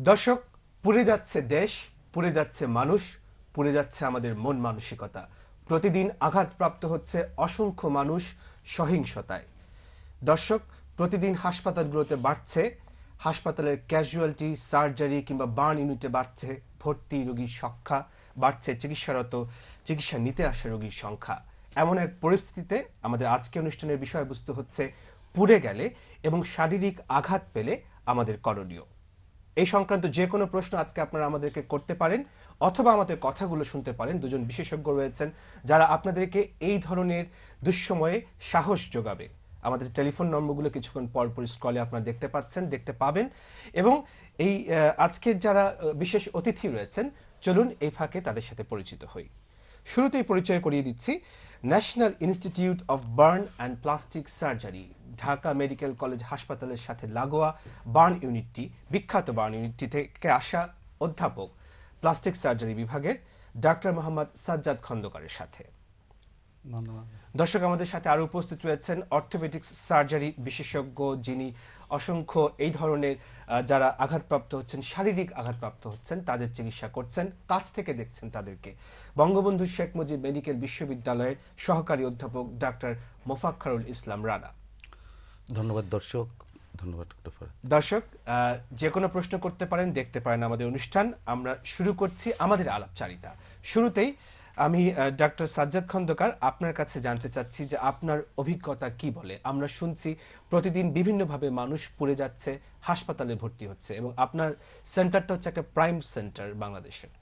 দর্শক, পুড়ে যাচ্ছে দেশ, পুড়ে যাচ্ছে মানুষ, পুড়ে যাচ্ছে আমাদের মন মানসিকতা। প্রতিদিন আঘাতপ্রাপ্ত হচ্ছে অসংখ্য মানুষ সহিংসতায়। দর্শক, প্রতিদিন হাসপাতালগুলোতে বাড়ছে হাসপাতালের ক্যাজুয়ালিটি, সার্জারি কিংবা বার্ন ইউনিটে বাড়ছে ভর্তি রোগীর সংখ্যা, বাড়ছে চিকিৎসা নিতে আসা রোগীর সংখ্যা। এমন এক পরিস্থিতিতে আমাদের আজকের অনুষ্ঠানের বিষয়বস্তু হচ্ছে পুড়ে গেলে এবং শারীরিক আঘাত পেলে আমাদের করণীয়। এই সংক্রান্ত যে কোনো প্রশ্ন আজকে আপনারা আমাদেরকে করতে পারেন, অথবা আমাদের কথাগুলো শুনতে পারেন। দুজন বিশেষজ্ঞ রয়েছেন যারা আপনাদেরকে এই ধরনের দুঃসময়ে সাহস যোগাবে। আমাদের টেলিফোন নম্বরগুলো কিছুক্ষণ পর পর স্ক্রলে আপনারা দেখতে পাবেন। এবং এই আজকের যারা বিশেষ অতিথি রয়েছেন, চলুন এই ফাঁকে তাদের সাথে পরিচিত হই। শুরুতেই পরিচয় করিয়ে দিচ্ছি national institute of burn and plastic surgery, Dhaka medical college হাসপাতালের সাথে লাগোয়া বিখ্যাত বার্ন ইউনিটটি থেকে আসা অধ্যাপক, প্লাস্টিক সার্জারি বিভাগের ডাক্তার মোহাম্মদ সাজ্জাদ খন্দকারের সাথে। ধন্যবাদ। দর্শক, আমাদের সাথে আরো উপস্থিত রয়েছেন অর্থোপেডিক্স সার্জারি বিশেষজ্ঞ, যিনি অসংখ্য এই ধরনের যারা আঘাতপ্রাপ্ত হচ্ছেন, শারীরিক আঘাতপ্রাপ্ত হচ্ছেন, তাদের চিকিৎসা করছেন, কাছ থেকে দেখছেন তাদেরকে। বঙ্গবন্ধু শেখ মুজিব মেডিকেল বিশ্ববিদ্যালয়ের সহকারী অধ্যাপক ডাক্তার মোফাক্খারুল ইসলাম রানা। ধন্যবাদ দর্শক, ধন্যবাদ। দর্শক, যে কোনো প্রশ্ন করতে পারেন, দেখতে পারেন আমাদের অনুষ্ঠান। আমরা শুরু করছি আমাদের আলাপচারিতা। শুরুতেই আমি ডাক্তার সাজ্জাদ খন্দকার, আপনার কাছে জানতে চাচ্ছি যে আপনার অভিজ্ঞতা কি বলে। আমরা শুনছি প্রতিদিন বিভিন্নভাবে মানুষ পুড়ে যাচ্ছে, হাসপাতালে ভর্তি হচ্ছে, এবং আপনার সেন্টারটা হচ্ছে একটা প্রাইম সেন্টার বাংলাদেশের।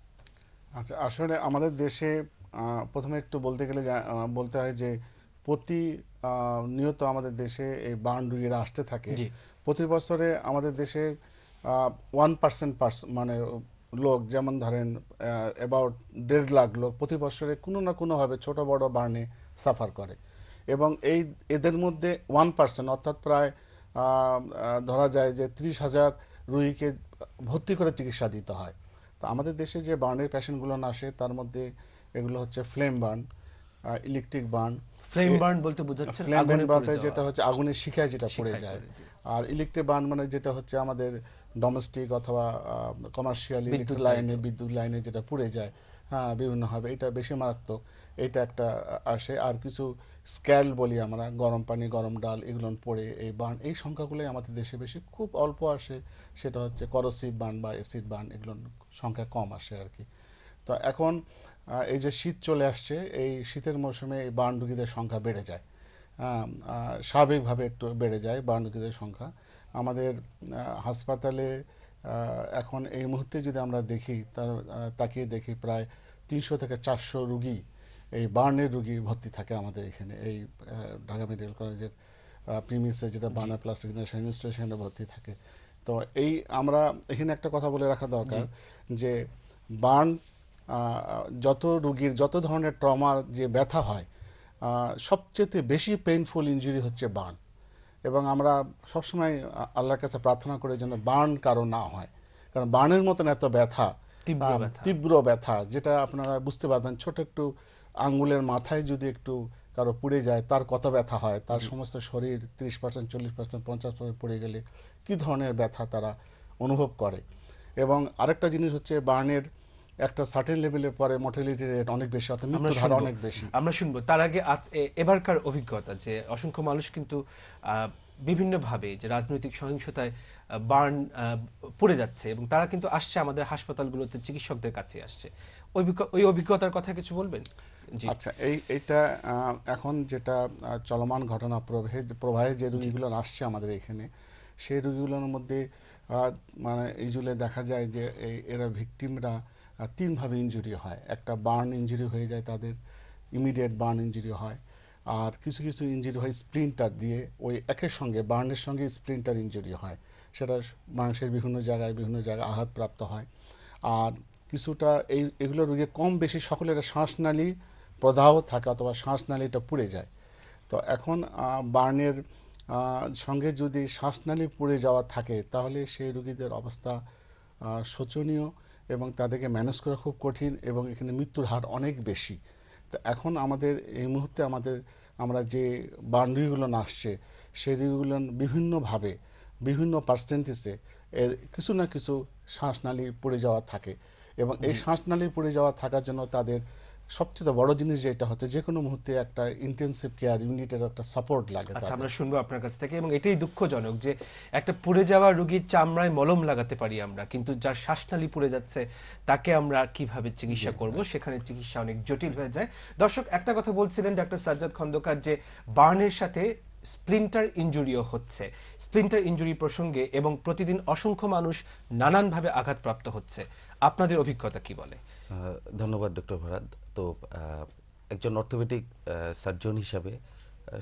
আচ্ছা, আসলে আমাদের দেশে প্রথমে একটু বলতে গেলে বলতে হয় যে নিয়ত আমাদের দেশে এই বার্ন রোগীরা আসতে থাকে। প্রতি বছরে আমাদের দেশে 1% মানে লোক, যেমন ধরেন অ্যাবাউট 1.5 লাখ লোক প্রতি বছরে কোনো না কোনোভাবে ছোট বড় বার্নে সাফার করে। এবং এদের মধ্যে 1% অর্থাৎ প্রায় ধরা যায় যে 30,000 রোগীকে ভর্তি করে চিকিৎসা দিতে হয়। তো আমাদের দেশে যে বার্নের পেশেন্টগুলো আসে তার মধ্যে এগুলো হচ্ছে flame burn, electric burn. Flame burn বলতে বোঝাচ্ছে ফ্লেম বার্ন বলতে যেটা হচ্ছে আগুনের শিখায় যেটা পড়ে যায়। আর ইলেকট্রিক বার্ন মানে যেটা হচ্ছে আমাদের ডোমেস্টিক অথবা কমার্শিয়াল ইলেকট্রিক লাইনে, বিদ্যুৎ লাইনে যেটা পুড়ে যায়, হ্যাঁ, বিভিন্নভাবে। এটা বেশি মারাত্মক, এটা একটা আসে। আর কিছু স্ক্যাল বলি আমরা, গরম পানি, গরম ডাল, এগুলো পড়ে এই বার্ন, এই সংখ্যাগুলোই আমাদের দেশে বেশি। খুব অল্প আসে সেটা হচ্ছে করোসিভ বার্ন বা অ্যাসিড বার্ন, এগুলোর সংখ্যা কম আসে আর কি। তো এখন এই যে শীত চলে আসছে, এই শীতের মৌসুমে এই বার্ন রোগীদের সংখ্যা বেড়ে যায়, স্বাভাবিকভাবে একটু বেড়ে যায় বার্ন রোগীদের সংখ্যা আমাদের হাসপাতালে। এখন এই মুহূর্তে যদি আমরা দেখি, তাকিয়ে দেখি, প্রায় 300 থেকে 400 রুগী, এই বার্নের রুগী ভর্তি থাকে আমাদের এখানে, এই ঢাকা মেডিকেল কলেজের প্রিমিসে, যেটা বার্নার প্লাস্টিক সেখানে ভর্তি থাকে। তো আমরা এখানে একটা কথা বলে রাখা দরকার যে বার্ন, যত রুগীর যত ধরনের ট্রমার যে ব্যথা হয়, সবচেয়ে বেশি পেইনফুল ইনজুরি হচ্ছে বার্ন। এবং আমরা সবসময় আল্লাহর কাছে প্রার্থনা করি যেন বার্ন কারো না হয়, কারণ বার্নের মতন এত ব্যথা, তীব্র ব্যথা, যেটা আপনারা বুঝতে পারবেন। ছোট একটু আঙ্গুলের মাথায় যদি একটু কারো পুড়ে যায়, তার কত ব্যথা হয়, তার সমস্ত শরীর 30%, 40%, 50% পুড়ে গেলে কি ধরনের ব্যথা তারা অনুভব করে। এবং আরেকটা জিনিস হচ্ছে, বার্নের একটা সার্টেন লেভেলের পরে মর্টালিটি রেট অনেক বেশি, অর্থাৎ মৃত্যুর হার অনেক বেশি। আমরা শুনবো তার আগে এবারকার অভিজ্ঞতা, যে অসংখ্য মানুষ কিন্তু বিভিন্নভাবে যে রাজনৈতিক সহিংসতায় বার্ন পড়ে যাচ্ছে, এবং তারা কিন্তু আসছে আমাদের হাসপাতালগুলোতে, চিকিৎসকদের কাছে আসছে। ওই অভিজ্ঞতার কথা কিছু বলবেন? আচ্ছা, এইটা এখন যেটা চলমান ঘটনা প্রবাহে যে রোগীগুলো আসছে আমাদের এখানে, সেই রোগীগুলোর মধ্যে মানে ইউজুয়ালি দেখা যায় যে এরা ভিকটিমরা 3 ভাবে ইনজুরি হয়। একটা বার্ন ইনজুরি হয়ে যায়, তাদের ইমিডিয়েট বার্ন ইনজুরি হয়। আর কিছু কিছু ইনজুরি হয় স্প্লিন্টার দিয়ে, ওই একের সঙ্গে বার্নের সঙ্গে স্প্লিন্টার ইনজুরি হয়, সেটা মাংসের বিভিন্ন জায়গায় আঘাতপ্রাপ্ত হয়। আর কিছুটা এগুলো রোগী কম বেশি সকলের শ্বাসনালী প্রদাহ থাকে, অথবা শ্বাসনালীটা পুড়ে যায়। তো এখন বার্নের সঙ্গে যদি শ্বাসনালী পুড়ে যাওয়া থাকে, তাহলে সেই রোগীদের অবস্থা শোচনীয়, এবং তাদেরকে ম্যানেজ করা খুব কঠিন, এবং এখানে মৃত্যুর হার অনেক বেশি। তো এখন আমাদের এই মুহূর্তে আমরা যে বার্ন রোগীগুলো আসছে, সেই রোগীগুলো বিভিন্নভাবে, বিভিন্ন পার্সেন্টেজে এর কিছু না কিছু শ্বাসনালী পড়ে যাওয়া থাকে, এবং এই শ্বাসনালী পড়ে যাওয়া থাকার জন্য তাদের সবচেয়ে বড় জিনিস যেটা হচ্ছে যে কোনো মুহূর্তে একটা ইন্টেনসিভ কেয়ার ইউনিটের একটা সাপোর্ট লাগে আচ্ছা, তাদের। আমরা শুনবো আপনার কাছ থেকে। এবং এটাই দুঃখজনক যে একটা পুড়ে যাওয়া রোগীর চামড়ায় মলম লাগাতে পারি আমরা, কিন্তু যার শ্বাসনালী পুড়ে যাচ্ছে তাকে আমরা কিভাবে চিকিৎসা করব, সেখানে চিকিৎসা অনেক জটিল হয়ে যায়। দর্শক, একটা কথা বলছিলেন ডাক্তার সাজ্জাদ খন্দকার যে বার্নের সাথে স্প্লিন্টার ইনজুরিও হচ্ছে। স্প্লিন্টার ইনজুরি প্রসঙ্গে এবং প্রতিদিন অসংখ্য মানুষ নানানভাবে আঘাতপ্রাপ্ত হচ্ছে, আপনাদের অভিজ্ঞতা কি বলে? ধন্যবাদ ডক্টর ভারাদ। তো একজন অর্থোপেডিক সার্জন হিসাবে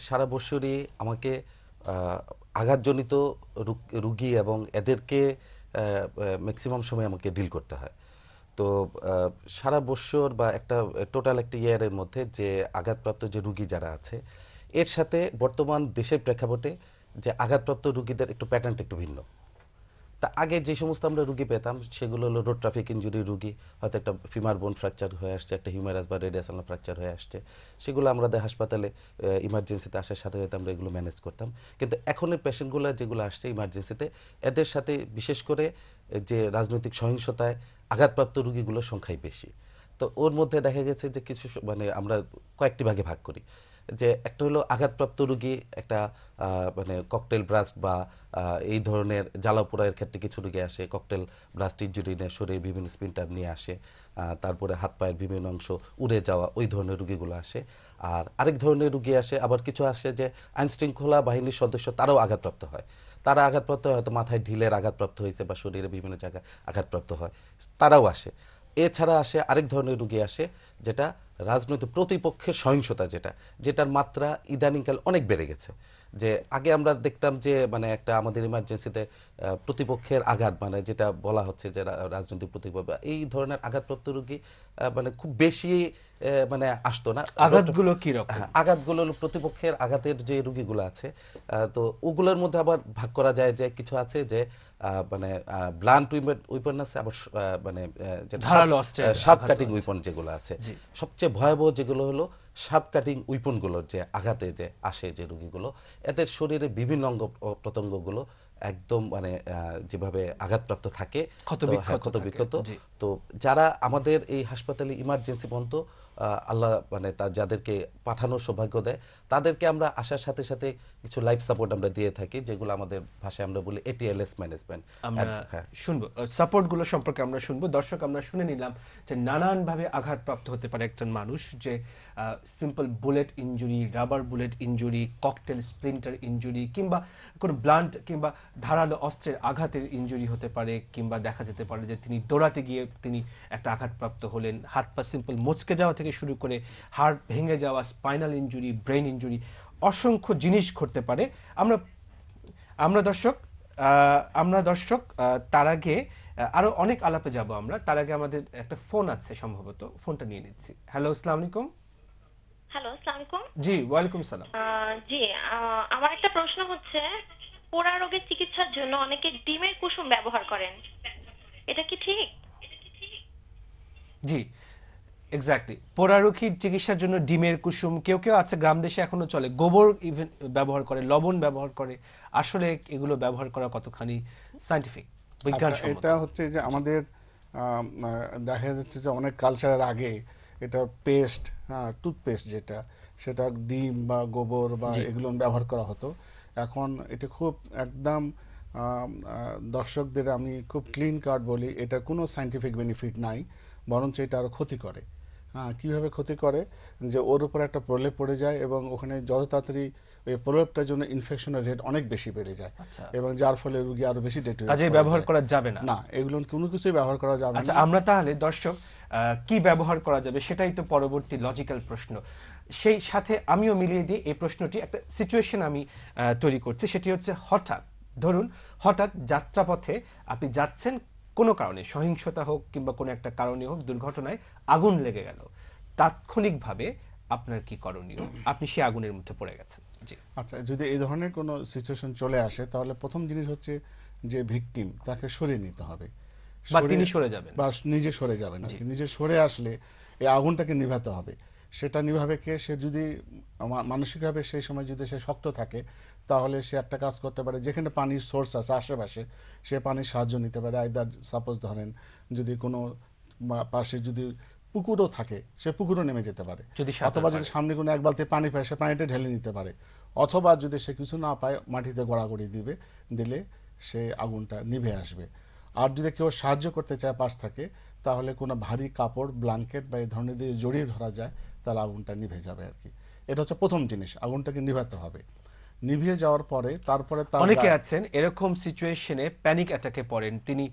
সারা বছরই আমাকে আঘাতজনিত রুগী এবং এদেরকে ম্যাক্সিমাম সময় আমাকে ডিল করতে হয়। তো সারা বছর বা একটা টোটাল একটা ইয়ারের মধ্যে যে আঘাতপ্রাপ্ত যে রুগী যারা আছে, এর সাথে বর্তমান দেশের প্রেক্ষাপটে যে আঘাতপ্রাপ্ত রুগীদের একটু প্যাটার্নটা একটু ভিন্ন। তা আগে যে সমস্ত আমরা রুগী পেতাম সেগুলো হলো রোড ট্রাফিক ইনজুরি রুগী, হয়তো একটা ফিমার বোন ফ্র্যাকচার হয়ে আসছে, একটা হিউমেরাস বা রেডিয়াসনাল ফ্র্যাকচার হয়ে আসছে, সেগুলো আমাদের হাসপাতালে ইমার্জেন্সিতে আসার সাথে সাথে আমরা এগুলো ম্যানেজ করতাম। কিন্তু এখনের পেশেন্টগুলো যেগুলো আসছে ইমার্জেন্সিতে, এদের সাথে বিশেষ করে যে রাজনৈতিক সহিংসতায় আঘাতপ্রাপ্ত রুগীগুলোর সংখ্যাই বেশি। তো ওর মধ্যে দেখা গেছে যে কিছু মানে আমরা কয়েকটি ভাগে ভাগ করি। যে একটা হলো আঘাতপ্রাপ্ত রুগী একটা মানে ককটেল ব্রাস্ট বা এই ধরনের জ্বালাপোড়ার ক্ষেত্রে কিছু রুগী আসে, ককটেল ব্রাস্ট ইনজুরি নিয়ে শরীরে বিভিন্ন স্পিন্টার নিয়ে আসে, তারপরে হাত পায়ের বিভিন্ন অংশ উড়ে যাওয়া, ওই ধরনের রুগীগুলো আসে। আর আরেক ধরনের রুগী আসে, আবার কিছু আসে যে আইনশৃঙ্খলা বাহিনীর সদস্য, তারাও আঘাতপ্রাপ্ত হয়। তারা আঘাতপ্রাপ্ত হয়, হয়তো মাথায় ঢিলের আঘাতপ্রাপ্ত হয়েছে বা শরীরে বিভিন্ন জায়গায় আঘাতপ্রাপ্ত হয়, তারাও আসে। এছাড়া আসে আরেক ধরনের রুগী আসে যেটা রাজনৈতিক প্রতিপক্ষের সহিংসতা, যেটার মাত্রা ইদানিংকাল অনেক বেড়ে গেছে। যে আগে আমরা দেখতাম যে মানে একটা আমাদের ইমার্জেন্সিতে প্রতিপক্ষের আঘাত, মানে যেটা বলা হচ্ছে যে রাজনৈতিক প্রতিপক্ষ, এই ধরনের আঘাতপ্রাপ্ত রোগী মানে খুব বেশি মানে আসতো না। আঘাতগুলো কি রকম? আঘাতগুলো হলো প্রতিপক্ষের আঘাতের যে রোগীগুলো আছে, তো ওগুলোর মধ্যে আবার ভাগ করা যায় যে কিছু আছে যে মানে ব্লান্ট উইপন আছে, আবার মানে ধারালো অস্ত্রের শার্প আঘাতও কাটিং আছে। উইপন যেগুলো আছে। জি। সবচেয়ে ভয়াবহ যেগুলো হলো শার্প কাটিং উইপনগুলোর যে আঘাতে যে আসে যে রোগীগুলো, এদের শরীরে বিভিন্ন অঙ্গ প্রত্যঙ্গগুলো একদম মানে যেভাবে আঘাতপ্রাপ্ত থাকে, ক্ষতবিক্ষত। জি। তো যারা আমাদের এই হাসপাতালে ইমার্জেন্সি পর্যন্ত আল্লাহ মানে যাদেরকে পাঠানোর সৌভাগ্য দেয়, তাদেরকে আমরা আসার সাথে সাথে কিছু লাইফ সাপোর্ট আমরা দিয়ে থাকি, যেগুলো আমাদের ভাষায় আমরা বলি এটিএলএস ম্যানেজমেন্ট। আমরা শুনবো সাপোর্টগুলো সম্পর্কে, আমরা শুনবো। দর্শক, আমরা শুনে নিলাম যে নানানভাবে আঘাতপ্রাপ্ত হতে পারে একজন মানুষ, যে simple bullet injury, rubber bullet injury, cocktail splinter injury, কিংবা কোনো ব্লান্ট কিংবা ধারালো অস্ত্রের আঘাতের ইনজুরি হতে পারে, কিংবা দেখা যেতে পারে যে তিনি দৌড়াতে গিয়ে তিনি একটা আঘাতপ্রাপ্ত হলেন, হাত পা সিম্পল মচকে যাওয়া থেকে শুরু করে হাড় ভেঙে যাওয়া, স্পাইনাল ইনজুরি, ব্রেন ইনজুরি, অসংখ্য জিনিস ঘটতে পারে। আমরা দর্শক তার আগে আরো অনেক আলাপে যাব আমরা। তার আগে আমাদের একটা ফোন আছে, সম্ভবত ফোনটা নিয়ে নিচ্ছি। হ্যালো, আসসালামু আলাইকুম। হ্যালো, আসসালামু আলাইকুম। জি, ওয়ালাইকুম সালাম। জি, আমার একটা প্রশ্ন হচ্ছে, পোড়া রোগের চিকিৎসার জন্য অনেকে ডিমের কুসুম ব্যবহার করেন, এটা কি ঠিক? জি, এক্স্যাক্টলি। পোড়ারোগীর চিকিৎসার জন্য ডিমের কুসুম, কেউ কেউ আছে গ্রাম দেশে এখনো চলে, গোবর ইভেন ব্যবহার করে, লবণ ব্যবহার করে। আসলে এগুলো ব্যবহার করা কতখানি সায়েন্টিফিক, বিজ্ঞানসম্মত? এটা হচ্ছে যে আমাদের দেখা যাচ্ছে যে অনেক কালচারের আগে এটা পেস্ট, টুথপেস্ট যেটা, সেটা ডিম বা গোবর বা এগুলো ব্যবহার করা হতো। এখন এটা খুব একদম দর্শকদের আমি খুব ক্লিন কাট বলি, এটা কোনো সায়েন্টিফিক বেনিফিট নাই, বরঞ্চ এটা আরও ক্ষতি করে। কীভাবে ক্ষতি করে, যে ওর উপর একটা প্রলেপ পড়ে যায় এবং ওখানে যত তাড়াতাড়ি ওই প্রলেপটার জন্য ইনফেকশনের রেট অনেক বেশি বেড়ে যায়, আচ্ছা। এবং যার ফলে রোগী আরো বেশি কাজে ব্যবহার করা যাবে না। না, এগুলো কোনো কিছুই ব্যবহার করা যাবে না। আচ্ছা, আমরা তাহলে দর্শক কি ব্যবহার করা যাবে সেটাই তো পরবর্তী লজিক্যাল প্রশ্ন। সেই সাথে আমিও মিলিয়ে দিই এই প্রশ্নটি, একটা সিচুয়েশন আমি তৈরি করছি। সেটি হচ্ছে, হঠাৎ যাত্রাপথে আপনি যাচ্ছেন, কোনো কারণে সহিংসতা হোক কিংবা কোনো একটা কারণে হোক, দুর্ঘটনায় আগুন লেগে গেল, তাৎক্ষণিকভাবে আপনার কি করণীয়? আপনি সেই আগুনের মধ্যে পড়ে গেছেন। জি। আচ্ছা, যদি এই ধরনের কোনো সিচুয়েশন চলে আসে, তাহলে প্রথম জিনিস হচ্ছে যে ভিকটিম, তাকে সরিয়ে নিতে হবে, বা তিনি সরে যাবেন, বা নিজে সরে যাবেন। নিজে সরে আসলে এই আগুনটাকে নিভাতে হবে। সেটা নিভাবে কে, সে যদি মানসিকভাবে সেই সময় যদি সে শক্ত থাকে, তাহলে সে একটা কাজ করতে পারে, যেখানে পানির সোর্স আছে আশেপাশে সে পানির সাহায্য নিতে পারে। আইদার সাপোজ ধরেন যদি কোনো পাশে যদি পুকুরও থাকে, সে পুকুরও নেমে যেতে পারে, যদি সাঁতার অথবা যদি পারে। সামনে কোনো এক বালতি পানি পায় সে পানিটা ঢেলে নিতে পারে, অথবা যদি সে কিছু না পায় মাটিতে গড়াগড়ি দিলে সে আগুনটা নিভে আসবে। আর যদি কেউ সাহায্য করতে চায় পাশ থাকে, তাহলে কোনো ভারী কাপড়, ব্ল্যাঙ্কেট বা এই ধরনের দিয়ে জড়িয়ে ধরা যায়, তাহলে আগুনটা নিভে যাবে আর কি। এটা হচ্ছে প্রথম জিনিস, আগুনটাকে নিভাতে হবে। নিভিয়ে যাওয়ার পরে তারপরে তার অনেকে আছেন এরকম সিচুয়েশনে প্যানিক অ্যাটাকে পড়েন, তিনি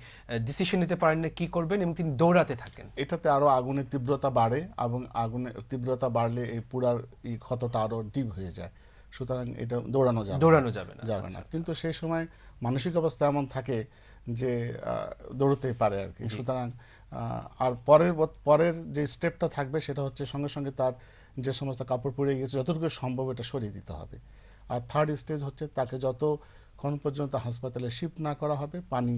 ডিসিশন নিতে পারেন না কি করবেন এবং তিনি দৌড়াতে থাকেন। এটাতে আরো আগুনের তীব্রতা বাড়ে, এবং আগুনের তীব্রতা বাড়লে এই পুরার এই ক্ষতটা আরো ডিপ হয়ে যায়। সুতরাং এটা দৌড়ানো যাবে যাবে না। যাবে আচ্ছা, না। কিন্তু সেই সময় মানসিক অবস্থা এমন থাকে যে দৌড়তেই পারে আর কি। সুতরাং আর পরের যে স্টেপটা থাকবে সেটা হচ্ছে সঙ্গে সঙ্গে তার যে সমস্ত কাপড় পরে গেছে যতটুকু সম্ভব এটা সরিয়ে দিতে হবে। আর থার্ড স্টেজ হচ্ছে তাকে যতক্ষণ পর্যন্ত হাসপাতালে শিফট না করা হবে, পানি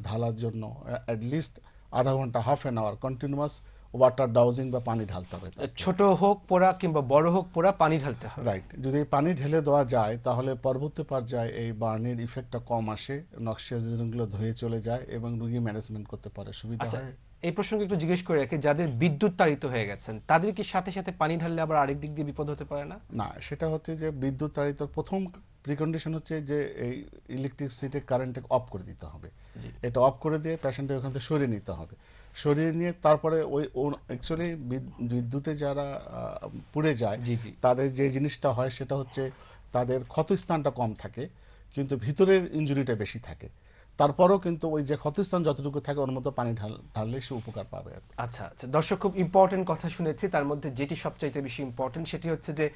ঢালার জন্য অ্যাটলিস্ট আধা ঘন্টা, half an hour continuous water dousing বা পানি ঢালতে হবে। ছোট হোক পোড়া কিংবা বড় হোক পোড়া, পানি ঢালতে হবে। রাইট। যদি পানি ঢেলে দেওয়া যায় তাহলে পরবর্তী পর্যায়ে এই বার্নের ইফেক্টটা কম আসে, নকশিয়া গুলো ধুয়ে চলে যায় এবং রোগী ম্যানেজমেন্ট করতে পারে, সুবিধা আচ্ছা, হয়। এই প্রসঙ্গে একটু জিজ্ঞেস করে রাখি, যাদের বিদ্যুৎ তাড়িত হয়ে গেছেন তাদের কি সাথে সাথে পানি ঢাললে আবার আরেক দিক দিয়ে বিপদ হতে পারে না? না, সেটা হচ্ছে যে বিদ্যুৎ তাড়িত প্রথম প্রিকন্ডিশন হচ্ছে যে এই ইলেকট্রিসিটি কারেন্টকে অফ করে দিতে হবে। এটা অফ করে দিয়ে পেশেন্টকে ওখান থেকে সরিয়ে নিতে হবে। সরিয়ে নিয়ে তারপরে ওই অ্যাকচুয়ালি বিদ্যুতে যারা পুড়ে যায় জি জি। তাদের যে জিনিসটা হয় সেটা হচ্ছে তাদের ক্ষতস্থানটা কম থাকে, কিন্তু ভিতরের ইনজুরিটা বেশি থাকে। তারপরেও কিন্তু ওই যে ক্ষতস্থান যতটুকু থাকে ওর মতো পানি ঢাললে সে উপকার পাবে আর কি। আচ্ছা আচ্ছা, দর্শক খুব ইম্পর্টেন্ট কথা শুনেছি, তার মধ্যে যেটি সবচাইতে বেশি ইম্পর্টেন্ট সেটি হচ্ছে যে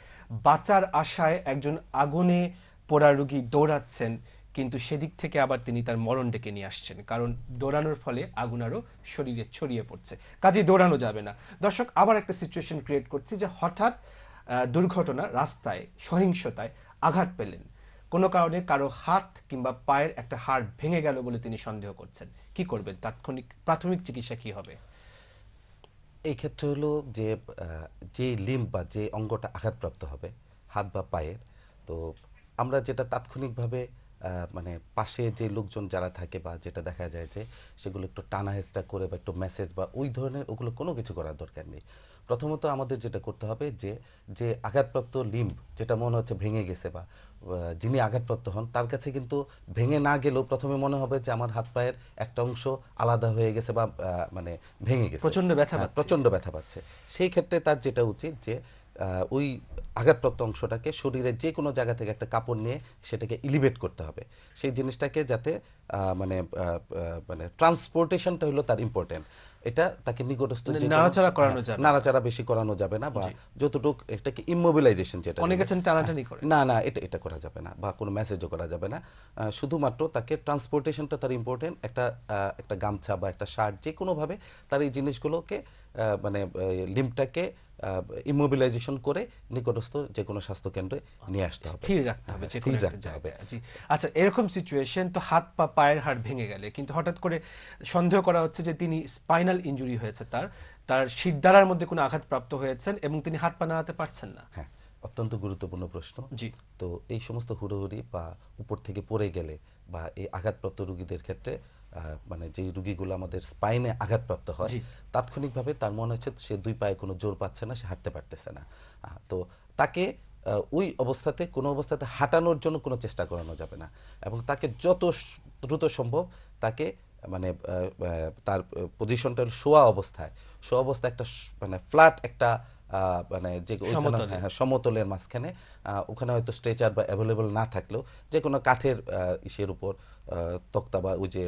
বাঁচার আশায় একজন আগুনে পোড়া রোগী দৌড়াচ্ছেন, কিন্তু সেদিক থেকে আবার তিনি তার মরণ ডেকে নিয়ে আসছেন, কারণ দৌড়ানোর ফলে আগুন আরও শরীরে ছড়িয়ে পড়ছে, কাজেই দৌড়ানো যাবে না। দর্শক আবার একটা সিচুয়েশন ক্রিয়েট করছি যে হঠাৎ দুর্ঘটনা, রাস্তায় সহিংসতায় আঘাত পেলেন, কোনো কারণে কারো হাত কিংবা পায়ের একটা হাড় ভেঙে গেল বলে তিনি সন্দেহ করছেন, কি করবেন? তাৎক্ষণিক প্রাথমিক চিকিৎসা কি হবে? এই ক্ষেত্রে হলো যে যে লিম্ব বা যে অঙ্গটা আঘাতপ্রাপ্ত হবে, হাত বা পায়ের, তো আমরা যেটা তাৎক্ষণিকভাবে মানে পাশে যে লোকজন যারা থাকে বা যেটা দেখা যায় যে সেগুলো একটু টানা হেঁচড়া করে বা একটু মেসেজ বা ওই ধরনের ওগুলো কোনো কিছু করার দরকার নেই। প্রথমত আমাদের যেটা করতে হবে যে যে আঘাতপ্রাপ্ত লিম্ব যেটা মনে হচ্ছে ভেঙে গেছে বা যিনি আঘাতপ্রাপ্ত হন তার কাছে কিন্তু ভেঙে না গেলেও প্রথমে মনে হবে যে আমার হাত পায়ের একটা অংশ আলাদা হয়ে গেছে বা মানে ভেঙে গেছে, প্রচন্ড ব্যথা পাচ্ছে। প্রচন্ড ব্যথা পাচ্ছে। সেই ক্ষেত্রে তার যেটা উচিত যে ওই আঘাতপ্রাপ্ত অংশটাকে শরীরের যে কোনো জায়গা থেকে একটা কাপড় নিয়ে সেটাকে ইলিভেট করতে হবে। সেই জিনিসটাকে যাতে মানে মানে ট্রান্সপোর্টেশনটা হলো তার ইম্পর্টেন্ট। এটা তাকে নিকটস্থ যে নাড়াচাড়া করানো যাবে না। নাড়াচাড়া বেশি করানো যাবে না, বা যতটুকু এটাকে ইমোবিলাইজেশন যেটা অনেকে আছেন টানাটানি করে। না না, এটা করা যাবে না, বা কোনো মেসেজও করা যাবে না। শুধুমাত্র তাকে ট্রান্সপোর্টেশনটা তার ইম্পর্টেন্ট। একটা গামছা বা একটা শার্ট যে কোনোভাবে তার এই জিনিসগুলোকে মানে লিম্বটাকে ইমোবিলাইজেশন করে নিকটস্থ যে কোনো স্বাস্থ্য কেন্দ্রে নিয়ে আসতে হবে, স্থির রাখতে হবে, যে কোনো স্থির একটা রাখতে হবে। জায়গায়। জি। আচ্ছা, এরকম সিচুয়েশন তো হাত পা পায়ের হাড় ভেঙে গেলে, কিন্তু হঠাৎ করে সন্দেহ করা হচ্ছে যে তিনি স্পাইনাল ইনজুরি হয়েছে, তার শিরদাঁড়ার মধ্যে কোনো আঘাতপ্রাপ্ত হয়েছেন এবং তিনি হাত পা নাড়াতে পারছেন না। হ্যাঁ, অত্যন্ত গুরুত্বপূর্ণ প্রশ্ন। জি। তো এই সমস্ত হুড়োহুড়ি বা উপর থেকে পড়ে গেলে বা এই আঘাতপ্রাপ্ত রোগীদের ক্ষেত্রে মানে যে রোগীগুলো আমাদের স্পাইনে আঘাতপ্রাপ্ত হয়, জি। তাৎক্ষণিকভাবে তার মনে হচ্ছে সে দুই পায়ে কোনো জোর পাচ্ছে না, সে হাঁটতে পারতেছে না। তো তাকে ওই অবস্থাতে কোনো অবস্থাতে হাঁটানোর জন্য কোনো চেষ্টা করানো যাবে না, এবং তাকে যত দ্রুত সম্ভব তাকে মানে তার পজিশনটা শোয়া অবস্থায় একটা মানে ফ্ল্যাট একটা মানে যে ওইখানে সমতলের মাঝখানে, ওখানে হয়তো স্ট্রেচার বা অ্যাভেলেবল না থাকলেও যে কোনো কাঠের ইসের উপর, তক্তা বা ওই যে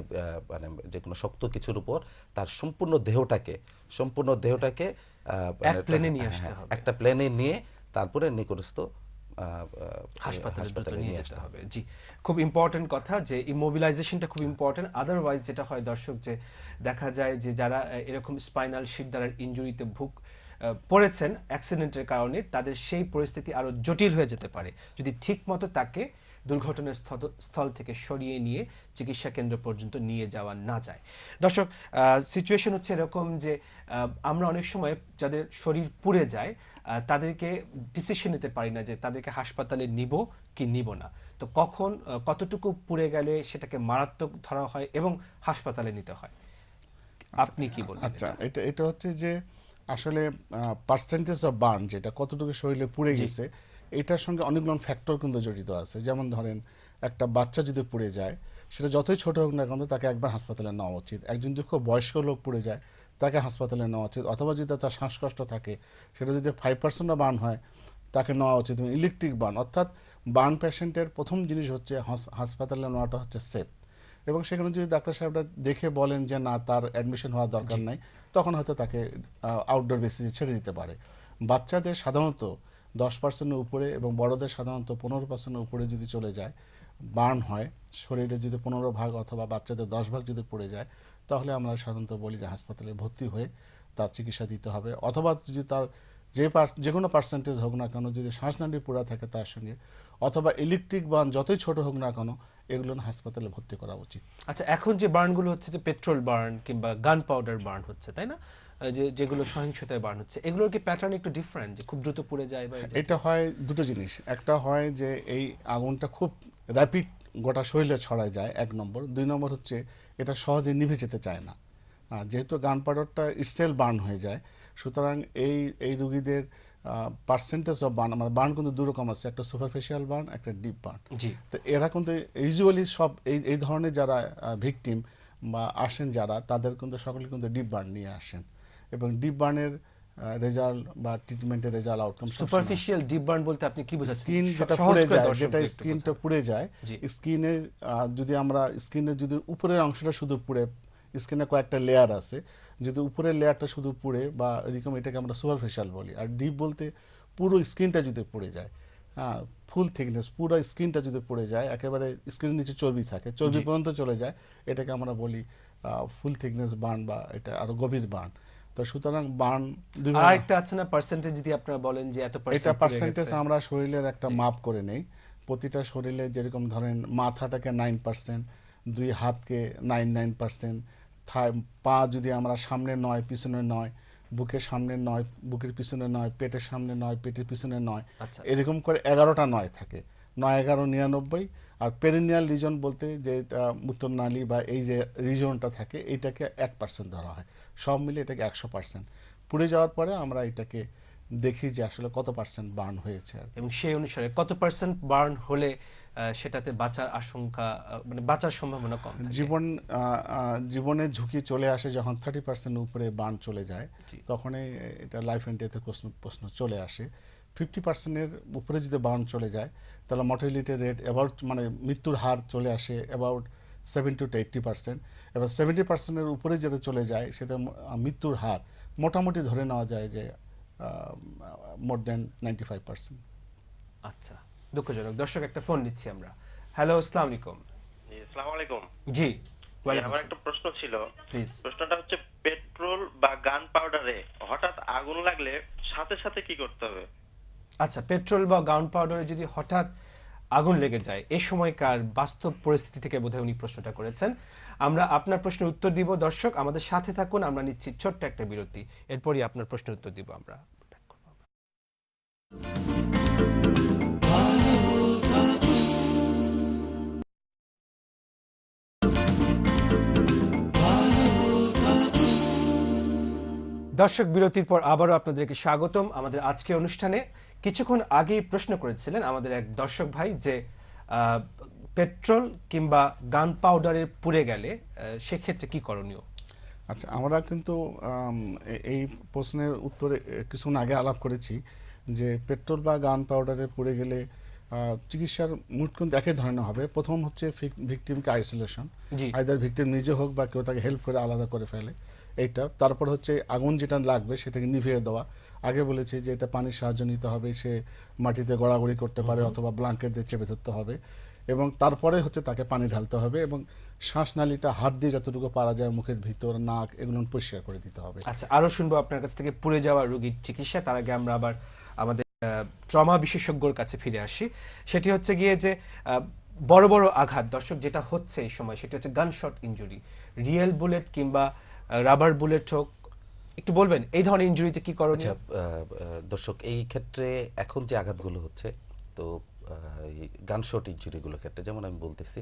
মানে যে কোনো শক্ত কিছুর উপর তার সম্পূর্ণ দেহটাকে এক প্লেনে নিয়ে আসতে হবে, একটা প্লেনে নিয়ে তারপরে নিকটস্থ হাসপাতালে নিয়ে যেতে হবে। জি, খুব ইম্পর্টেন্ট কথা যে ইমোবিলাইজেশনটা খুব ইম্পর্টেন্ট। আদারওয়াইজ যেটা হয় দর্শক, যে দেখা যায় যে যারা এরকম স্পাইনাল শিরদাঁড়ার ইনজুরিতে পড়েছেন অ্যাক্সিডেন্টের কারণে, তাদের সেই পরিস্থিতি আরো জটিল হয়ে যেতে পারে যদি ঠিক মতো তাকে দুর্ঘটনার স্থল থেকে সরিয়ে নিয়ে চিকিৎসা কেন্দ্র পর্যন্ত নিয়ে যাওয়া না যায়। দর্শক, সিচুয়েশন হচ্ছে এরকম যে আমরা অনেক সময় যাদের শরীর পুড়ে যায় তাদেরকে ডিসিশন নিতে পারি না যে তাদেরকে হাসপাতালে নিব কি নিব না। তো কখন কতটুকু পুড়ে গেলে সেটাকে মারাত্মক ধরা হয় এবং হাসপাতালে নিতে হয়, আপনি কি বলবেন? আচ্ছা, এটা হচ্ছে যে আসলে পার্সেন্টেজ অফ বার্ন, যেটা কতটুকু শরীরে পুড়ে গেছে, এটার সঙ্গে অনেকগুলো ফ্যাক্টর কিন্তু জড়িত আছে। যেমন ধরেন, একটা বাচ্চা যদি পুড়ে যায়, সেটা যতই ছোট হোক না কেন তাকে একবার হাসপাতালে নেওয়া উচিত। একজন যদি খুব বয়স্ক লোক পুড়ে যায় তাকে হাসপাতালে নেওয়া উচিত, অথবা যদি তার শ্বাসকষ্ট থাকে, সেটা যদি 5% বার্ন হয় তাকে নেওয়া উচিত। ইলেকট্রিক বার্ন, অর্থাৎ বার্ন পেশেন্টের প্রথম জিনিস হচ্ছে হাসপাতালে নেওয়াটা হচ্ছে সেফ। এবং সেখানে যদি ডাক্তার সাহেবরা দেখে বলেন যে না, তার অ্যাডমিশন হওয়ার দরকার নাই, তখন হয়তো তাকে আউটডোর বেসিসে ছেড়ে দিতে পারে। বাচ্চাদের সাধারণত 10%-এর উপরে এবং বড়দের সাধারণত 15%-এর উপরে যদি চলে যায়, বার্ন হয় শরীরে, যদি 15 ভাগ অথবা বাচ্চাদের 10 ভাগ যদি পড়ে যায়, তাহলে আমরা সাধারণত বলি যে হাসপাতালে ভর্তি হয়ে তার চিকিৎসা দিতে হবে। অথবা যদি তার যে কোনো পার্সেন্টেজ হোক না কেন, যদি শ্বাসনালী পোড়া থাকে তার সঙ্গে, অথবা ইলেকট্রিক বার্ন যতই ছোট হোক না কেন, এগুলো হাসপাতালে ভর্তি করা উচিত। আচ্ছা, এখন যে বার্নগুলো হচ্ছে যে পেট্রোল বার্ন কিংবা গান পাউডার বার্ন হচ্ছে, তাই না? যেগুলো সহিংসতায় বার্ন হচ্ছে, এগুলোর কি প্যাটার্ন একটু ডিফারেন্ট, যে খুব দ্রুত পুড়ে যায়? বা এটা হয় দুটো জিনিস। একটা হয় যে এই আগুনটা খুব র্যাপিড গোটা শরীরে ছড়ায় যায়, 1 নম্বর। 2 নম্বর হচ্ছে এটা সহজে নিভে যেতে চায় না। যেহেতু গান পাউডারটা ইটসেলফ বার্ন হয়ে যায়, সুতরাং এই রুগীদের পার্সেন্টেজ অফ বার্ন, আমার বার্ন কিন্তু 2 রকম আছে, একটা সুপারফিশিয়াল বার্ন, একটা ডিপ বার্ন। তো এরা কিন্তু ইউজুয়ালি সব এই ধরনের যারা ভিকটিম বা আসেন যারা, তাদের কিন্তু সকলে কিন্তু ডিপ বার্ন নিয়ে আসেন, এবং ডিপ বার্নের রেজাল্ট বা ট্রিটমেন্টের result outcome. Superficial deep burn বলতে আপনি কি বোঝাচ্ছেন? স্কিন যেটা পুড়ে যায়, যেটা স্কিনটা পুড়ে যায়, স্কিনে যদি আমরা স্কিনের যদি উপরের অংশটা শুধু পুড়ে, স্কিনে কয়েকটা লেয়ার আছে, যদি উপরের লেয়ারটা শুধু পুড়ে বা এরকম, এটাকে আমরা সুপারফিশিয়াল বলি। আর ডিপ বলতে পুরো স্কিনটা যদি পুড়ে যায়, ফুল থিকনেস পুরো স্কিনটা যদি পুড়ে যায়, একেবারে স্কিনের নিচে চর্বি থাকে, চর্বি পর্যন্ত চলে যায়, এটাকে আমরা বলি ফুল থিকনেস বার্ন, বা এটা আরো গভীর বার্ন। তো সুতরাং বার্ন আরেকটা আছে না পার্সেন্টেজ, যদি আপনারা বলেন যে এত এটা পার্সেন্টেজ আমরা শরীরের একটা মাপ করে নেই। প্রতিটা শরীরে যেরকম ধরেন মাথাটাকে 9%, 2 হাতকে 9%, পা যদি আমরা সামনে 9 পিছনে 9, বুকের সামনে 9 বুকের পিছনে 9, পেটের সামনে 9 পেটের পিছনে 9, এরকম করে 11টা 9 থাকে। 9, 11, 99। আর পেরিনিয়াল রিজন বলতে যে মূত্রনালী বা এই যে রিজনটা থাকে, এইটাকে 1% ধরা হয়। সব মিলে এটাকে 100%। পুড়ে যাওয়ার পরে আমরা এটাকে দেখি যে আসলে কত পার্সেন্ট বার্ন হয়েছে, এবং সেই অনুসারে কত পার্সেন্ট বার্ন হলে সেটাতে বাঁচার আশঙ্কা, মানে বাঁচার সম্ভাবনা কম থাকে। জীবনের ঝুঁকি চলে আসে যখন 30% উপরে বার্ন চলে যায়, তখনই এটা লাইফ এন্ড ডেথের প্রশ্ন চলে আসে। 50%-এর উপরে যদি বার্ন চলে যায়, তাহলে মর্টালিটি রেট অ্যাবাউট, মানে মৃত্যুর হার চলে আসে অ্যাবাউট 70 to 80%। এবার 70%-এর উপরে যেটা চলে যায়, সেটা মৃত্যুর হার মোটামুটি ধরে নেওয়া যায় যে মোর দেন 95%। আচ্ছা, দুঃখজনক। দর্শক, একটা ফোন নিচ্ছি আমরা। হ্যালো, আসসালামু আলাইকুম। আসসালামু আলাইকুম। জি, আমার একটা প্রশ্ন ছিল। প্লিজ। প্রশ্নটা হচ্ছে, পেট্রোল বা গান পাউডারে হঠাৎ আগুন লাগলে সাথে সাথে কি করতে হবে? আচ্ছা, পেট্রোল বা গান পাউডারে যদি হঠাৎ আগুন লেগে যায়, এই সময়কার বাস্তব পরিস্থিতি থেকে বোধহয় উনি প্রশ্নটা করেছেন। আমরা আপনার প্রশ্নের উত্তর দিব। দর্শক, আমাদের সাথে থাকুন, আমরা নিচ্ছি ছোট্ট একটা বিরতি, এরপরই আপনার প্রশ্নের উত্তর দিব আমরা। দর্শক, বিরতির পর আবারও আপনাদেরকে স্বাগতম আমাদের আজকের অনুষ্ঠানে। কিছুক্ষণ আগেই প্রশ্ন করেছিলেন আমাদের এক দর্শক ভাই যে পেট্রোল কিংবা গান পাউডারে পুড়ে গেলে সেক্ষেত্রে কি করণীয়? আচ্ছা, আমরা কিন্তু এই প্রশ্নের উত্তরে কিছুক্ষণ আগে আলাপ করেছি যে পেট্রোল বা গান পাউডারে পুড়ে গেলে চিকিৎসার মুড কিন্তু একই ধরনের হবে। প্রথম হচ্ছে ভিকটিমকে আইসোলেশন, আইদার ভিকটিম নিজে হোক বা কেউ তাকে হেল্প করে আলাদা করে ফেলে, এইটা। তারপর হচ্ছে আগুন যেটা লাগবে সেটাকে নিভিয়ে দেওয়া। আগে বলেছি যে এটা পানির সাহায্য নিতে হবে, সে মাটিতে গড়াগড়ি করতে পারে অথবা ব্ল্যাঙ্কেট দিয়ে চেপে ধরতে হবে, এবং তারপরে হচ্ছে তাকে পানি ঢালতে হবে, এবং শ্বাসনালীটা হাত দিয়ে যতটুকু পারা যায় মুখের ভিতর, নাক, এগুলো পরিষ্কার করে দিতে হবে। আচ্ছা, আরো শুনবো আপনার কাছ থেকে পুড়ে যাওয়া রোগীর চিকিৎসা। তার আগে আমরা আবার আমাদের ট্রমা বিশেষজ্ঞর কাছে ফিরে আসি। সেটি হচ্ছে গিয়ে যে বড় বড় আঘাত, দর্শক, যেটা হচ্ছে এই সময় সেটি হচ্ছে গানশট ইনজুরি, রিয়েল বুলেট কিংবা রাবার বুলেট হোক, একটু বলবেন এই ধরনের ইনজুরিতে কি আচ্ছা, করণীয়? দর্শক, এই ক্ষেত্রে এখন যে আঘাতগুলো হচ্ছে, তো গানশট ইনজুরিগুলোর ক্ষেত্রে যেমন আমি বলতেছি,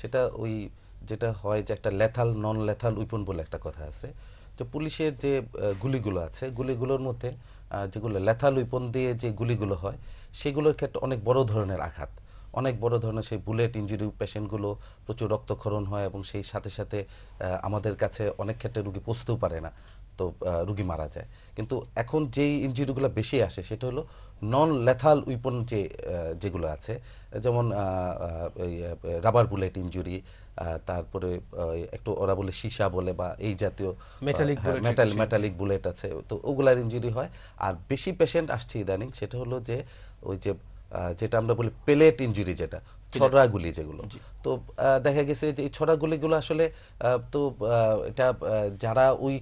সেটা ওই যেটা হয় যে একটা লেথাল নন লেথাল উইপন বলে একটা কথা আছে। তো পুলিশের যে গুলিগুলো আছে, গুলিগুলোর মধ্যে যেগুলো লেথাল উইপন দিয়ে যে গুলিগুলো হয়, সেগুলোর ক্ষেত্রে অনেক বড় ধরনের আঘাত, অনেক বড় ধরনের সেই বুলেট ইনজুরি পেশেন্টগুলো প্রচুর রক্তক্ষরণ হয় এবং সেই সাথে সাথে আমাদের কাছে অনেক ক্ষেত্রে রুগী পৌঁছতেও পারে না, তো রুগী মারা যায়। কিন্তু এখন যেই ইনজুরিগুলো বেশি আসে সেটা হলো নন লেথাল উইপন যেগুলো আছে, যেমন রাবার বুলেট ইনজুরি, তারপরে একটু ওরা বলে সীসা বলে বা এই জাতীয় Metallic bullet মেটালিক বুলেট আছে, তো ওগুলার ইনজুরি হয়। আর বেশি পেশেন্ট আসছে ইদানিং সেটা হলো যে ওই যে যেটা আমরা বলি পেলেট ইনজুরি, যেটা ছড়াগুলি যেগুলো। তো দেখা গেছে যে এই ছড়াগুলিগুলো আসলে তো এটা যারা ওই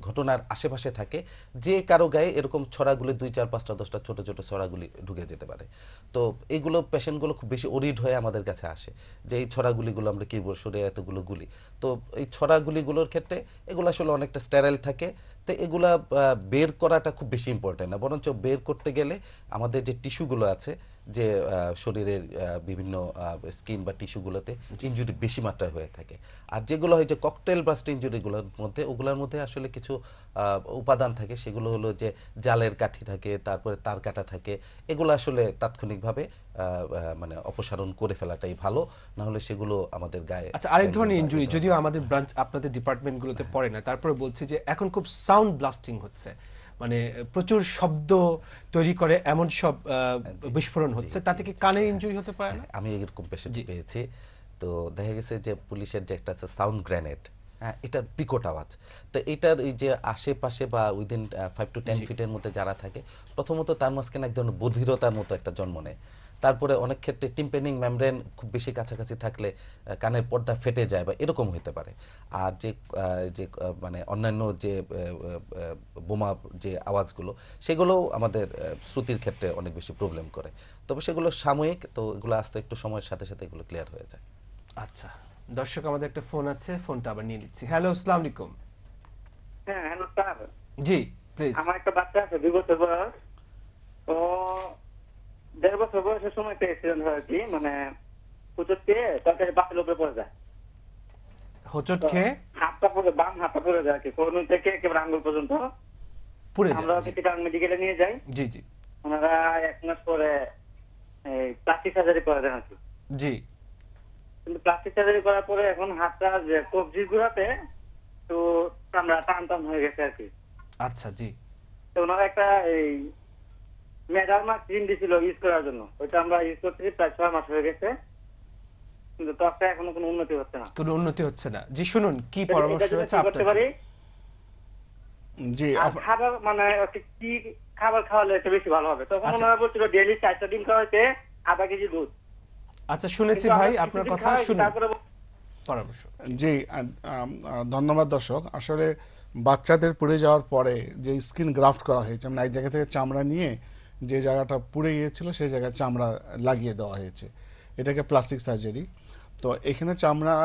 ঘটনার আশেপাশে থাকে, যে কারো গায়ে এরকম ছড়াগুলি 2, 4, 5টা 10টা ছোট ছোট ছড়াগুলি ঢুকে যেতে পারে। তো এইগুলো পেশেন্টগুলো খুব বেশি ওরিড হয়ে আমাদের কাছে আসে যে এই ছড়াগুলিগুলো আমরা কি বলবো, শরীরে এতগুলো গুলি। তো এই ছড়াগুলিগুলোর ক্ষেত্রে এগুলো আসলে অনেকটা স্টেরাইল থাকে, তো এগুলা বের করাটা খুব বেশি ইম্পর্টেন্ট না, বরঞ্চ বের করতে গেলে আমাদের যে টিস্যুগুলো আছে, যে শরীরের বিভিন্ন স্কিন বা টিস্যুগুলোতে ইনজুরি বেশি মাত্রায় হয়ে থাকে। আর যেগুলো হয় যে ককটেল ব্লাস্ট ইনজুরিগুলোর মধ্যে, ওগুলোর মধ্যে আসলে কিছু উপাদান থাকে, সেগুলো হলো যে জালের কাঠি থাকে, তারপরে তার কাটা থাকে। এগুলো আসলে তাৎক্ষণিকভাবে মানে অপসারণ করে ফেলাটাই ভালো, না হলে সেগুলো আমাদের গায়ে। আচ্ছা, আরেক ধরনের ইনজুরি, যদিও আমাদের ব্রাঞ্চ আপনাদের ডিপার্টমেন্টগুলোতে পড়ে না, তারপরে বলছি যে এখন খুব সাউন্ড ব্লাস্টিং হচ্ছে, মানে প্রচুর শব্দ তৈরি করে এমন সব বিস্ফোরণ হচ্ছে, তাতে কি কানের ইনজুরি হতে পারে না? আমি এরকম পেশেন্ট পেয়েছি। তো দেখা গেছে যে পুলিশের যে একটা আছে সাউন্ড গ্রেনেড, হ্যাঁ, এটার বিকট আওয়াজ। তো এটার ওই যে আশেপাশে বা উইদিন 5 to 10 ফিটের মধ্যে যারা থাকে, প্রথমত তার মাঝখানে এক ধরনের বধিরতার মতো একটা জন্ম নেয়। তারপরে অনেক ক্ষেত্রে টিম্পেনিং মেমব্রেন খুব বেশি কাছাকাছি থাকলে কানের পর্দা ফেটে যায় বা এরকম হতে পারে। আর যে মানে অন্যান্য যে বোমা যে আওয়াজগুলো, সেগুলোও আমাদের শ্রুতির ক্ষেত্রে অনেক বেশি প্রবলেম করে। তবে সেগুলো সাময়িক, তো এগুলো আস্তে একটু সময়ের সাথে সাথে এগুলো ক্লিয়ার হয়ে যায়। আচ্ছা, দর্শক, আমাদের একটা ফোন আছে, ফোনটা আবার নিয়ে নিচ্ছি। হ্যালো, আসসালামু আলাইকুম। হ্যাঁ, হ্যালো স্যার। G, please. আমার একটা বাচ্চা আছে 2 বছর বয়স। ও 1.5 বছর বয়সের সময় একটা অ্যাক্সিডেন্ট হয় আর কি, মানে হুচট খেয়ে তরকারি বাসের উপরে পড়ে যায়। হোঁচট খেয়ে হাতটা পড়ে, বাম হাতটা পড়ে যায় আর কি, কোন থেকে একেবারে আঙ্গুল পর্যন্ত। পুড়ে যায়। আমরা জি, চিটাগাং মেডিকেলে নিয়ে যাই। জি, জি, ওনারা 1 মাস পরে এই প্লাস্টিক সার্জারি করে দেন আর কি। জি। কিন্তু প্লাস্টিক সার্জারি করার পরে এখন হাতটা যে কবজির গুড়াতে তো আমরা টান টান হয়ে গেছে আর কি। আচ্ছা, জি। তো ওনারা একটা এই মেডারমা ক্রিম দিছিল ইউজ করার জন্য, ওইটা আমরা ইউজ করতেছি প্রায় 6 মাস হয়ে গেছে, কিন্তু ত্বকটা এখনো কোনো উন্নতি হচ্ছে না। কোনো উন্নতি হচ্ছে না। জি, শুনুন কি এটার পরামর্শ জন্য হচ্ছে কি করতে পারি? আপনার। জি, আর খাবার মানে ওকে কি খাবার খাওয়ালে একটু বেশি ভালো হবে? তখন আচ্ছা। ওনারা বলছিল ডেইলি 4টা ডিম খাওয়াইতে, আধা কেজি দুধ। আচ্ছা, শুনেছি কিন্তু ভাই আমরা আপনার কিছুদিন কথা, খাওয়াইছি, শুনুন তারপরে পরামর্শ। জি, ধন্যবাদ দর্শক। আসলে বাচ্চাদের পুড়ে যাওয়ার পরে যে স্কিন গ্রাফট করা হয়েছে, মানে এক জায়গা থেকে চামড়া নিয়ে যে জায়গাটা পুড়ে গিয়েছিল সেই জায়গায় চামড়া লাগিয়ে দেওয়া হয়েছে, এটাকে প্লাস্টিক সার্জারি। তো এখানে চামড়া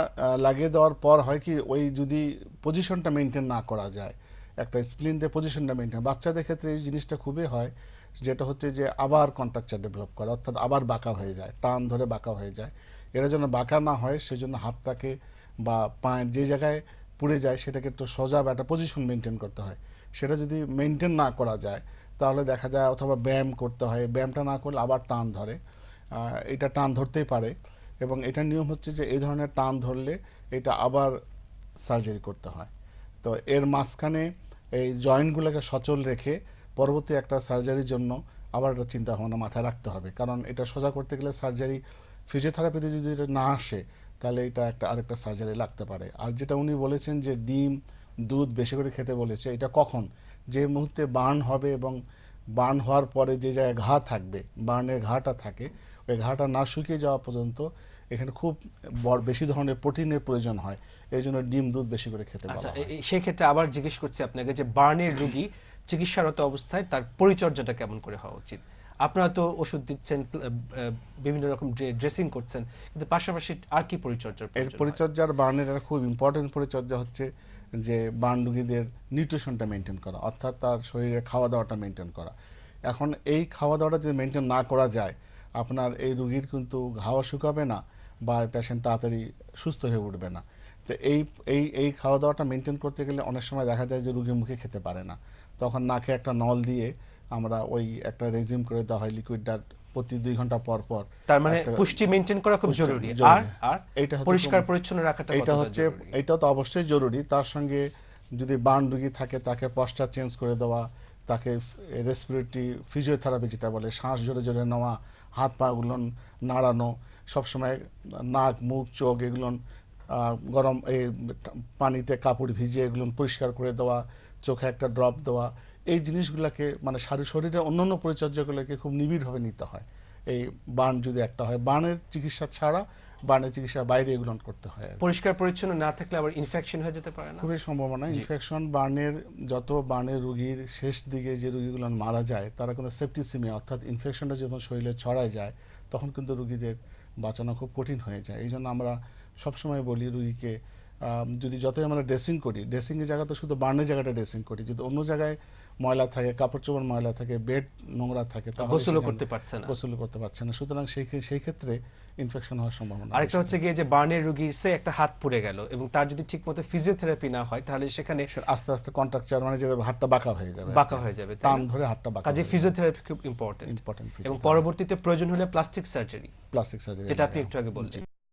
লাগিয়ে দেওয়ার পর হয় কি, ওই যদি পজিশনটা মেনটেন না করা যায়, একটা স্প্লিন্টের পজিশনটা মেনটেন, বাচ্চাদের ক্ষেত্রে এই জিনিসটা খুবই হয়, যেটা হচ্ছে যে আবার কন্ট্রাকচার ডেভেলপ করে, অর্থাৎ আবার বাঁকা হয়ে যায়, টান ধরে বাঁকা হয়ে যায়। এরা যেন বাঁকা না হয় সেজন্য হাতটাকে বা পায়ের যে জায়গায় পুড়ে যায় সেটাকে একটু সোজা বা একটা পজিশন মেনটেন করতে হয়। সেটা যদি মেনটেন না করা যায় তাহলে দেখা যায় অথবা ব্যায়াম করতে হয়, ব্যায়ামটা না করলে আবার টান ধরে, এটা টান ধরতেই পারে। এবং এটার নিয়ম হচ্ছে যে এই ধরনের টান ধরলে এটা আবার সার্জারি করতে হয়। তো এর মাঝখানে এই জয়েন্টগুলোকে সচল রেখে পরবর্তী একটা সার্জারির জন্য আবার একটা চিন্তা ভাবনা মাথায় রাখতে হবে, কারণ এটা সোজা করতে গেলে সার্জারি, ফিজিওথেরাপিতে যদি এটা না আসে তাহলে এটা আরেকটা সার্জারি লাগতে পারে। আর যেটা উনি বলেছেন যে ডিম দুধ বেশি করে খেতে বলেছে, এটা কখন, যে মুহূর্তে বার্ন হবে এবং বার্ন হওয়ার পরে যে জায়গায় ঘা থাকবে, বার্নের ঘাটা থাকে, ওই ঘাটা না শুকিয়ে যাওয়া পর্যন্ত এখানে খুব বেশি ধরনের প্রোটিনের প্রয়োজন হয়, এই জন্য ডিম দুধ বেশি করে খেতে বলা আচ্ছা, হয়। সেই ক্ষেত্রে আবার জিজ্ঞেস করছি আপনাকে যে বার্নের রোগী চিকিৎসারত অবস্থায় তার পরিচর্যাটা কেমন করে হওয়া উচিত? আপনারা তো ওষুধ দিচ্ছেন, বিভিন্ন রকম ড্রেসিং করছেন, কিন্তু পাশাপাশি আর কি পরিচর্যার এর প্রয়োজন হয়? পরিচর্যার বার্নের একটা খুব ইম্পর্টেন্ট পরিচর্যা হচ্ছে যে বার্ন রোগীদের নিউট্রিশনটা মেনটেন করা, অর্থাৎ তার শরীরে খাওয়া দাওয়াটা মেনটেন করা। এখন এই খাওয়া দাওয়াটা যদি মেনটেন না করা যায়, আপনার এই রোগীর কিন্তু ঘাও শুকাবে না বা পেশেন্ট তাড়াতাড়ি সুস্থ হয়ে উঠবে না। তো এই এই এই খাওয়া দাওয়াটা মেনটেন করতে গেলে অনেক সময় দেখা যায় যে রোগী মুখে খেতে পারে না, তখন নাকে একটা নল দিয়ে আমরা ওই একটা রেজিম করে দেওয়া হয় লিকুইডটা প্রতি 2 ঘন্টা পর পর। তার মানে একটা- পুষ্টি মেনটেন করা খুব পুষ্টি জরুরি। জরুরি। আর আর এইটা হচ্ছে পরিষ্কার খুব- পরিচ্ছন্ন রাখাটা এটা কতটা হচ্ছে জরুরি? এটা তো অবশ্যই জরুরি। তার সঙ্গে যদি বার্ন রোগী থাকে তাকে পস্টার চেঞ্জ করে দেওয়া, তাকে রেসপিরেটরি ফিজিওথেরাপি যেটা বলে, শ্বাস জোরে জোরে নেওয়া, হাত পাগুলো নাড়ানো, সবসময় নাক মুখ চোখ এগুলো গরম পানিতে কাপড় ভিজিয়ে এগুলো পরিষ্কার করে দেওয়া, চোখে একটা ড্রপ দেওয়া, এই জিনিসগুলোকে মানে শরীরের অন্যান্য পরিচর্যাগুলোকে খুব নিবিড়ভাবে নিতে হয়। এই বার্ন যদি একটা হয়, বার্নের চিকিৎসা ছাড়া বার্নের চিকিৎসার বাইরে এগুলো করতে হয় আর কি। পরিষ্কার পরিচ্ছন্ন না থাকলে আবার ইনফেকশন হয়ে যেতে পারে না? খুবই সম্ভাবনা ইনফেকশন। বার্নের রোগীর শেষ দিকে যে রোগীগুলো মারা যায় তারা কিন্তু সেপ্টিসিমিয়া, অর্থাৎ ইনফেকশনটা যখন শরীরে ছড়ায় যায় তখন কিন্তু রোগীদের বাঁচানো খুব কঠিন হয়ে যায়। এই জন্য আমরা সবসময় বলি রোগীকে যদি যতই আমরা ড্রেসিং করি, ড্রেসিংয়ের জায়গা তো শুধু বার্নের জায়গাটা ড্রেসিং করি, যদি অন্য জায়গায় ময়লা থাকে, কাপড় চোপড় ময়লা থাকে, বেড নোংরা থাকে, তাহলে গোসলও সেখানে করতে পারছে না। গোসল করতে পারছে না, সুতরাং সেই ক্ষেত্রে ইনফেকশন হওয়ার সম্ভাবনা আরেকটা বেশি। হচ্ছে গিয়ে যে বার্নের রোগীর সে একটা হাত পুড়ে গেল এবং তার যদি ঠিকমতো ফিজিওথেরাপি না হয় তাহলে সেখানে সে আস্তে আস্তে কন্ট্রাকচার মানে যে হাতটা বাঁকা হয়ে যাবে, বাঁকা হয়ে যাবে, তাই টান না? ধরে হাতটা বাঁকা কাজে হয়ে ফিজিওথেরাপি খুব ইম্পর্টেন্ট, ইম্পর্টেন্ট এবং পরবর্তীতে প্রয়োজন হলে প্লাস্টিক সার্জারি, প্লাস্টিক সার্জারি যেটা আপনি একটু আগে বললেন।